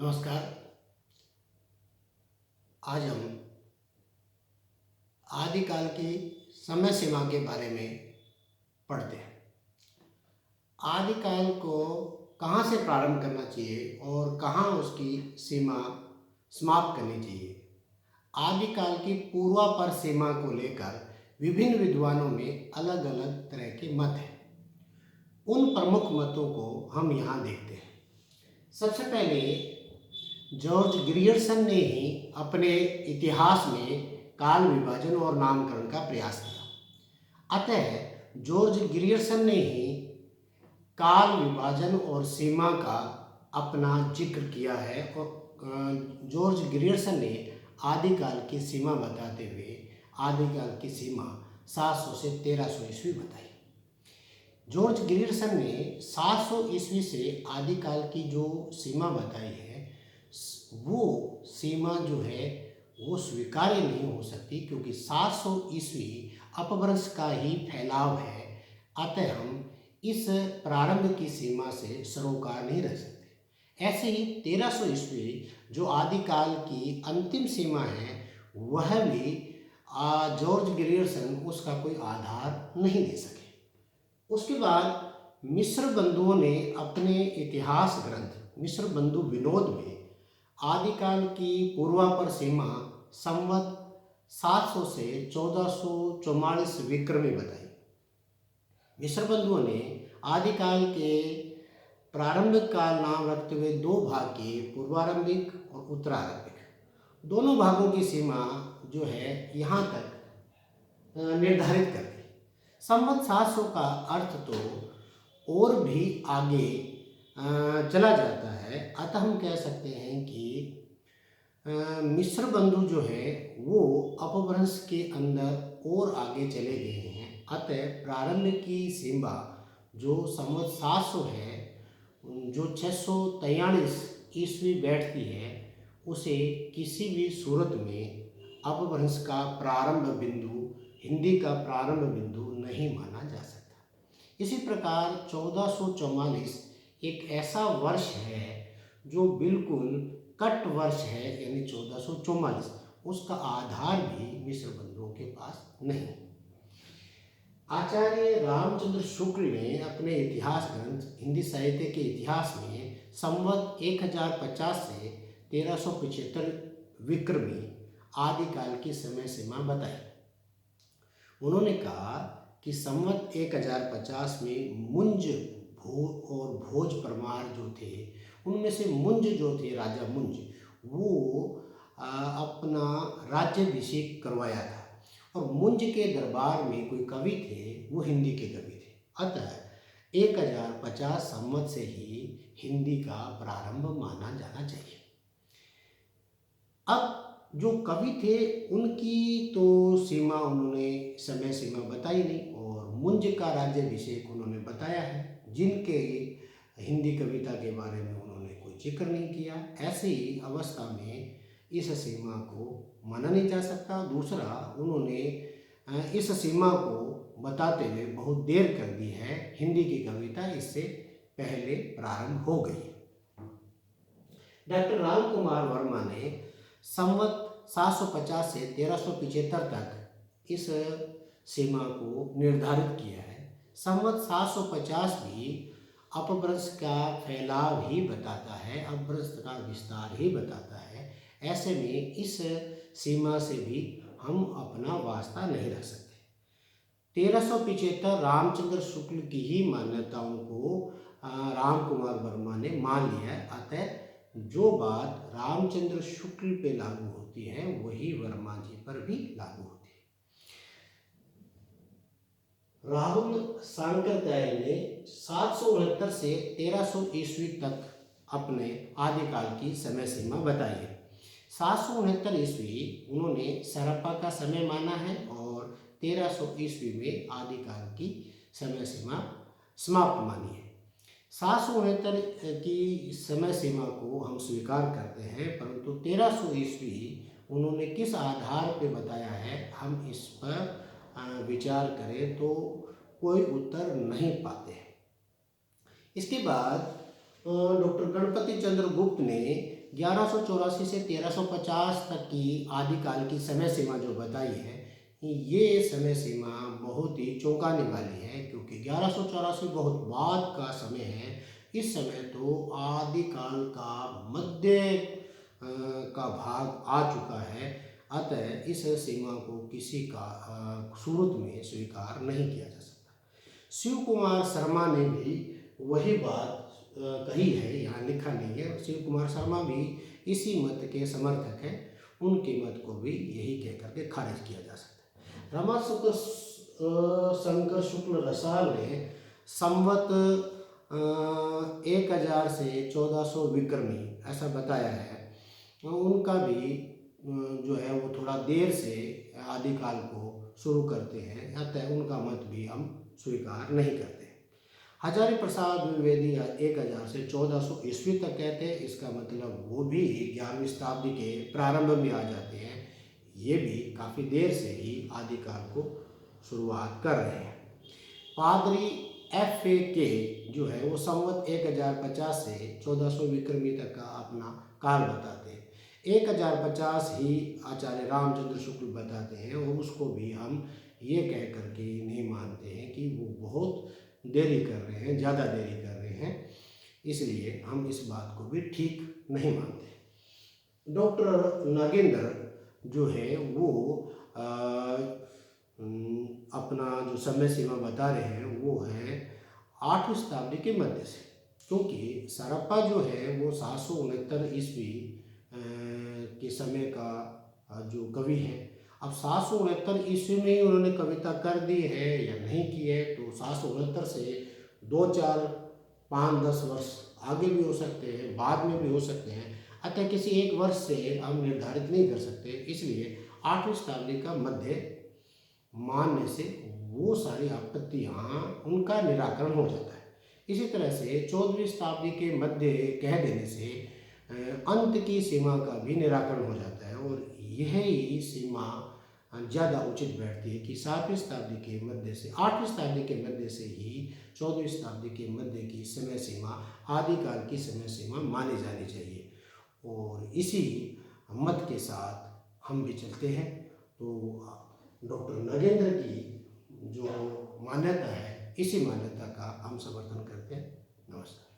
नमस्कार। आज हम आदिकाल की समय सीमा के बारे में पढ़ते हैं। आदिकाल को कहाँ से प्रारंभ करना चाहिए और कहाँ उसकी सीमा समाप्त करनी चाहिए। आदिकाल की पूर्वापर सीमा को लेकर विभिन्न विद्वानों में अलग अलग तरह के मत हैं। उन प्रमुख मतों को हम यहाँ देखते हैं। सबसे पहले जॉर्ज ग्रियर्सन ने ही अपने इतिहास में काल विभाजन और नामकरण का प्रयास किया। अतः जॉर्ज ग्रियर्सन ने ही काल विभाजन और सीमा का अपना जिक्र किया है और जॉर्ज ग्रियर्सन ने आदिकाल की सीमा बताते हुए आदिकाल की सीमा 700 से 1300 ईस्वी बताई। जॉर्ज ग्रियर्सन ने 700 ईस्वी से आदिकाल की जो सीमा बताई है वो सीमा जो है वो स्वीकार्य नहीं हो सकती, क्योंकि 700 ईस्वी अपभ्रंश का ही फैलाव है। अतः हम इस प्रारंभ की सीमा से सरोकार नहीं रख सकते। ऐसे ही 1300 ईस्वी जो आदिकाल की अंतिम सीमा है वह भी जॉर्ज ग्रियर्सन उसका कोई आधार नहीं दे सके। उसके बाद मिस्र बंधुओं ने अपने इतिहास ग्रंथ मिस्र बंधु विनोद में आदिकाल की पूर्वापर सीमा संवत 700 से 1444 विक्रमी बताई। मिस्र बंधुओं ने आदिकाल के प्रारंभिक काल नाम रखते हुए दो भाग किए, पूर्वारंभिक और उत्तरारंभिक। दोनों भागों की सीमा जो है यहाँ तक निर्धारित कर दी। संवत 700 का अर्थ तो और भी आगे चला जाता है। अतः हम कह सकते हैं कि मिस्र बंधु जो है वो अपभ्रंश के अंदर और आगे चले गए हैं। अतः प्रारंभ की सीमा जो संवत 700 है, जो 643 ईस्वी बैठती है, उसे किसी भी सूरत में अपभ्रंश का प्रारंभ बिंदु, हिंदी का प्रारंभ बिंदु नहीं माना जा सकता। इसी प्रकार 1444 एक ऐसा वर्ष है जो बिल्कुल कट वर्ष है, यानी 1444, उसका आधार भी मिस्र बंधुओं के पास नहीं। आचार्य रामचंद्र शुक्ल ने अपने इतिहास ग्रंथ हिंदी साहित्य के इतिहास में संवत 1050 से 1375 विक्रमी आदिकाल की समय सीमा बताई। उन्होंने कहा कि संवत 1050 में मुंज और भोज परमार जो थे, उनमें से मुंज जो थे, राजा मुंज, वो अपना राज्याभिषेक करवाया था और मुंज के दरबार में कोई कवि थे, वो हिंदी के कवि थे। अतः 1050 संवत से ही हिंदी का प्रारंभ माना जाना चाहिए। अब जो कवि थे उनकी तो सीमा उन्होंने समय सीमा बताई नहीं, और मुंज का राज्याभिषेक उन्होंने बताया है, जिनके हिंदी कविता के बारे में उन्होंने कोई जिक्र नहीं किया। ऐसी अवस्था में इस सीमा को माना नहीं जा सकता। दूसरा, उन्होंने इस सीमा को बताते हुए बहुत देर कर दी है। हिंदी की कविता इससे पहले प्रारंभ हो गई। डॉक्टर राम कुमार वर्मा ने संवत 750 से 1375 तक इस सीमा को निर्धारित किया है। संवत 750 भी अपभ्रंश का फैलाव ही बताता है, अपभ्रंश का विस्तार ही बताता है। ऐसे में इस सीमा से भी हम अपना वास्ता नहीं रख सकते। 1375 रामचंद्र शुक्ल की ही मान्यताओं को राम कुमार वर्मा ने मान लिया है। अतः जो बात रामचंद्र शुक्ल पे लागू होती है वही वर्मा जी पर भी लागू होती है। राहुल सांकृत्यायन ने 769 से 1300 ईस्वी तक अपने आदिकाल की समय सीमा बताई है। 769 ईस्वी उन्होंने सरप्पा का समय माना है और 1300 ईस्वी में आदिकाल की समय सीमा समाप्त मानी है। 769 की समय सीमा को हम स्वीकार करते हैं, परंतु 1300 ईस्वी उन्होंने किस आधार पर बताया है, हम इस पर विचार करें तो कोई उत्तर नहीं पाते हैं। इसके बाद डॉक्टर गणपति चंद्र गुप्त ने 1184 से 1350 तक की आदिकाल की समय सीमा जो बताई है, ये समय सीमा बहुत ही चौंकाने वाली है, क्योंकि 1184 बहुत बाद का समय है। इस समय तो आदिकाल का मध्य का भाग आ चुका है। अतः इस सीमा को किसी का सूरत में स्वीकार नहीं किया जा सकता। शिव कुमार शर्मा ने भी वही बात कही है, यहाँ लिखा नहीं है। शिव कुमार शर्मा भी इसी मत के समर्थक हैं, उनके मत को भी यही कह करके खारिज किया जा सकता है। रमाशंकर शंकर शुक्ल रसाल ने संवत 1000 से 1400 विक्रमी ऐसा बताया है। उनका भी जो है वो थोड़ा देर से आदिकाल को शुरू करते हैं, अतः उनका मत भी हम स्वीकार नहीं करते। हजारी प्रसाद द्विवेदी 1000 से 1400 ईस्वी तक कहते हैं, इसका मतलब वो भी 11वीं शताब्दी के प्रारंभ में आ जाते हैं। ये भी काफ़ी देर से ही आदिकाल को शुरुआत कर रहे हैं। पादरी FAK जो है वो संवत 1050 से 1400 विक्रमी तक का अपना काल बताते हैं। 1050 ही आचार्य रामचंद्र शुक्ल बताते हैं, और उसको भी हम ये कह करके नहीं मानते हैं कि वो बहुत देरी कर रहे हैं, ज़्यादा देरी कर रहे हैं, इसलिए हम इस बात को भी ठीक नहीं मानते। डॉक्टर नागेंद्र जो है वो अपना जो समय सीमा बता रहे हैं वो है 8वीं शताब्दी के मध्य से, क्योंकि सरप्पा जो है वो 769 ईस्वी के समय का जो कवि है। अब 769 ईस्वी में ही उन्होंने कविता कर दी है या नहीं की है, तो 769 से 2, 4, 5, 10 वर्ष आगे भी हो सकते हैं, बाद में भी हो सकते हैं। अतः किसी एक वर्ष से हम निर्धारित नहीं कर सकते, इसलिए 8वीं शताब्दी का मध्य मानने से वो सारी आपत्तियाँ उनका निराकरण हो जाता है। इसी तरह से 14वीं शताब्दी के मध्य कह देने से अंत की सीमा का भी निराकरण हो जाता है, और यही सीमा ज़्यादा उचित बैठती है कि 7वीं शताब्दी के मध्य से 8वीं शताब्दी के मध्य से ही 14वीं शताब्दी के मध्य की समय सीमा आदिकाल की समय सीमा मानी जानी चाहिए, और इसी मत के साथ हम भी चलते हैं। तो डॉक्टर नगेंद्र की जो मान्यता है, इसी मान्यता का हम समर्थन करते हैं। नमस्कार।